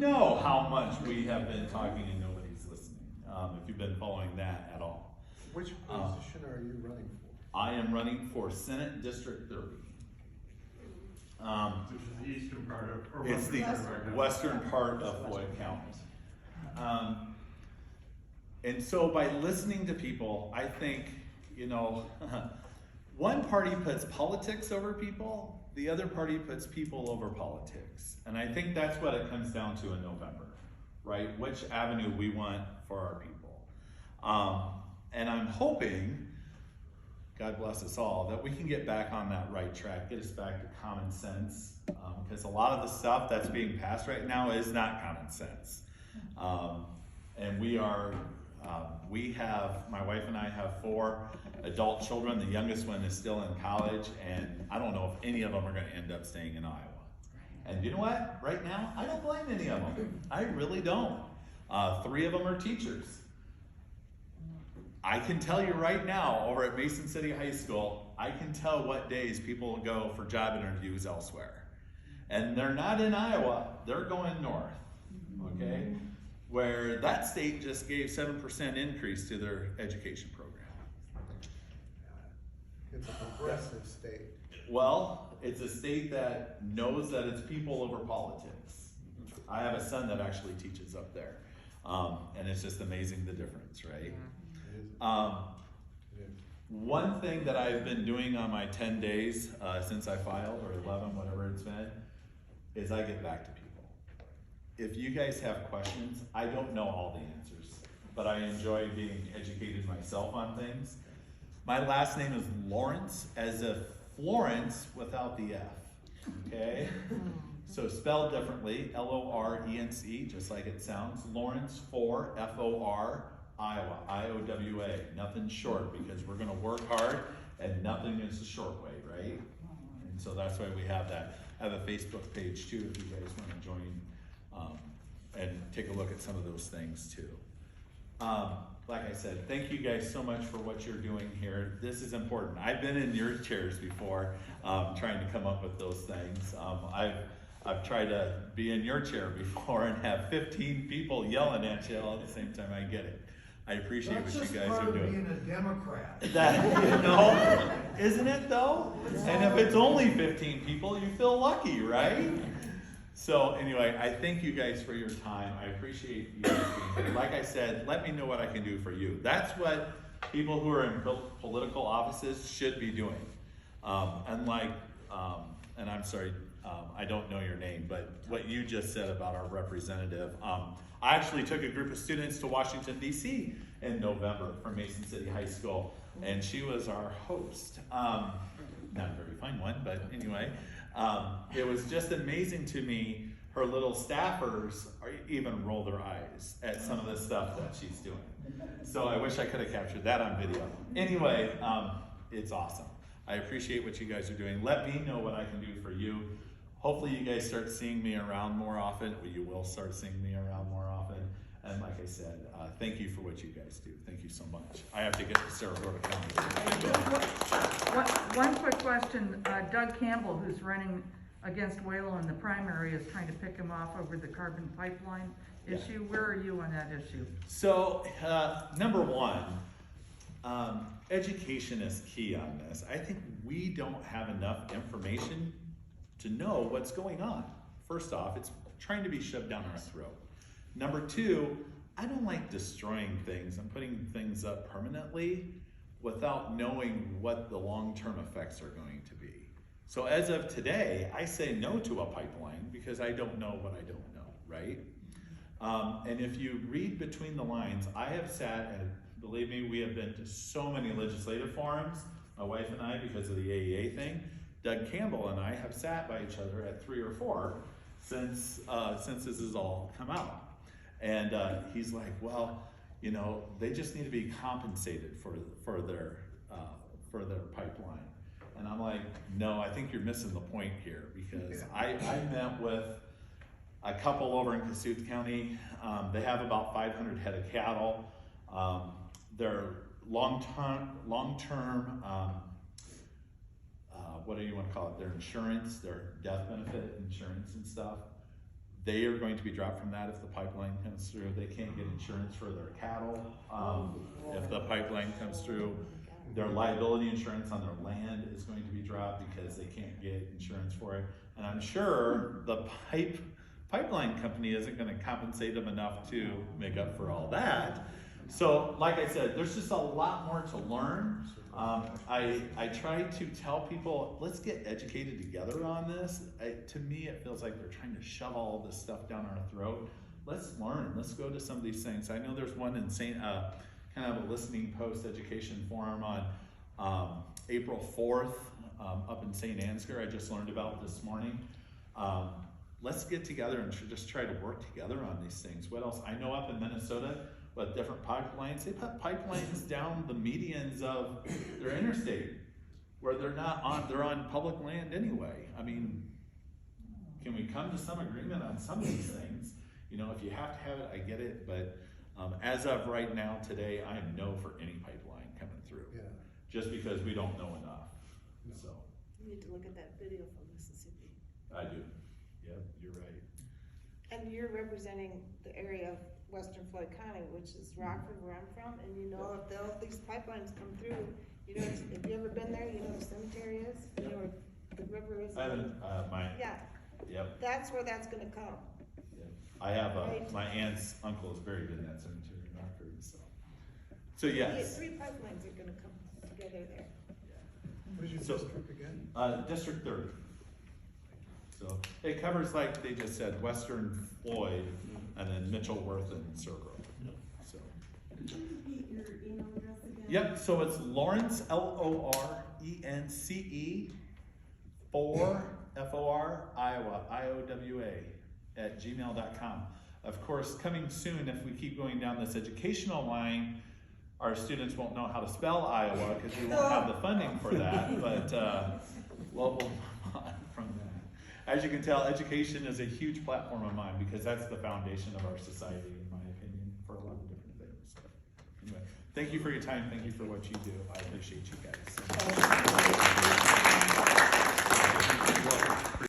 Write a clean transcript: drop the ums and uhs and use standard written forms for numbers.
know how much we have been talking and nobody's listening, if you've been following that at all. Which position are you running for? I am running for Senate District 30. Which is the eastern part of, or It's the western part of Floyd County. And so by listening to people, I think, you know, one party puts politics over people, the other party puts people over politics. And I think that's what it comes down to in November, right? Which avenue we want for our people. And I'm hoping, God bless us all, that we can get back on that right track, get us back to common sense, because a lot of the stuff that's being passed right now is not common sense. And we have, my wife and I have 4 adult children. The youngest one is still in college, and I don't know if any of them are going to end up staying in Iowa. And you know what? Right now, I don't blame any of them. I really don't. 3 of them are teachers. I can tell you right now, over at Mason City High School, I can tell what days people go for job interviews elsewhere. And they're not in Iowa, they're going north, okay? Where that state just gave 7% increase to their education program. It's a progressive state. Well, it's a state that knows that it's people over politics. I have a son that actually teaches up there. And it's just amazing the difference, right? One thing that I've been doing on my 10 days since I filed, or 11, whatever it's been, is I get back to people. If you guys have questions, I don't know all the answers, but I enjoy being educated myself on things. My last name is Lorence, as if Florence without the F, okay? So spelled differently, L-O-R-E-N-C, just like it sounds. Lorence, F-O-R, Iowa, I-O-W-A, nothing short, because we're gonna work hard and nothing is a short way, right? And so that's why we have that. I have a Facebook page too, if you guys wanna join and take a look at some of those things too. Like I said, thank you guys so much for what you're doing here. This is important. I've been in your chairs before, trying to come up with those things. I've tried to be in your chair before and have 15 people yelling at you all at the same time. I get it. I appreciate what you guys are doing. That's just part of being a Democrat. That, you know, isn't it though? And if it's only 15 people, you feel lucky, right? So anyway, I thank you guys for your time. I appreciate you guys being here. Like I said, let me know what I can do for you. That's what people who are in political offices should be doing. Unlike, and I'm sorry, I don't know your name, but what you just said about our representative. I actually took a group of students to Washington, D.C. in November from Mason City High School, and she was our host. Not a very fine one, but anyway. It was just amazing to me, her little staffers even roll their eyes at some of the stuff that she's doing. So I wish I could have captured that on video. Anyway, it's awesome. I appreciate what you guys are doing. Let me know what I can do for you. Hopefully you guys start seeing me around more often. Well, you will start seeing me around more often. And like I said, thank you for what you guys do. Thank you so much. I have to get to Sarasota County. One quick question. Doug Campbell, who's running against Whalen in the primary, is trying to pick him off over the carbon pipeline issue. Where are you on that issue? So, number one, education is key on this. I think we don't have enough information to know what's going on. First off, it's trying to be shoved down our throat. Number two, I don't like destroying things and putting things up permanently without knowing what the long-term effects are going to be. So as of today, I say no to a pipeline because I don't know what I don't know, right? And if you read between the lines, I have sat and believe me, we have been to so many legislative forums, my wife and I, because of the AEA thing. Doug Campbell and I have sat by each other at 3 or 4 since this has all come out. And he's like, well, you know, they just need to be compensated for their pipeline. And I'm like, no, I think you're missing the point here, because I met with a couple over in Cassuth County. They have about 500 head of cattle. They're long-term, what do you want to call it? Their insurance, their death benefit insurance and stuff. They are going to be dropped from that if the pipeline comes through. They can't get insurance for their cattle if the pipeline comes through. Their liability insurance on their land is going to be dropped because they can't get insurance for it. And I'm sure the pipeline company isn't going to compensate them enough to make up for all that. So, like I said, there's just a lot more to learn. I try to tell people, let's get educated together on this. To me, it feels like they're trying to shove all this stuff down our throat. Let's learn. Let's go to some of these things. I know there's one in kind of a listening post education forum on April 4th up in St. Ansgar. I just learned about this morning. Let's get together and just try to work together on these things. What else? I know up in Minnesota, with different pipelines, they put pipelines down the medians of their interstate where they're on public land anyway. I mean, can we come to some agreement on some of these things? You know, if you have to have it, I get it, but as of right now, today, I am no for any pipeline coming through. Yeah. Just because we don't know enough, so. You need to look at that video from Mississippi. I do, yep, you're right. And you're representing the area of Western Floyd County, which is Rockford, where I'm from, and you know if these pipelines come through, you know, if you ever been there, you know where the cemetery is, you know where the river is. I haven't, Yeah, yep. that's where that's gonna come. I have Right. my aunt's uncle is buried in that cemetery in Rockford, so. So Yeah, yes. 3 pipelines are gonna come together there. What is your So- district again? District 30. So it covers, like they just said, Western Floyd, and then Mitchell, Worth, and Circle. So. Could you repeat your email address again? Yep, so it's Lorence, Lorence, 4 FOR, Iowa, IOWA, @gmail.com. Of course, coming soon, if we keep going down this educational line, our students won't know how to spell Iowa because we won't have the funding for that, but we'll move on from that. As you can tell, education is a huge platform of mine because that's the foundation of our society, in my opinion, for a lot of different things. Anyway, thank you for your time. Thank you for what you do. I appreciate you guys.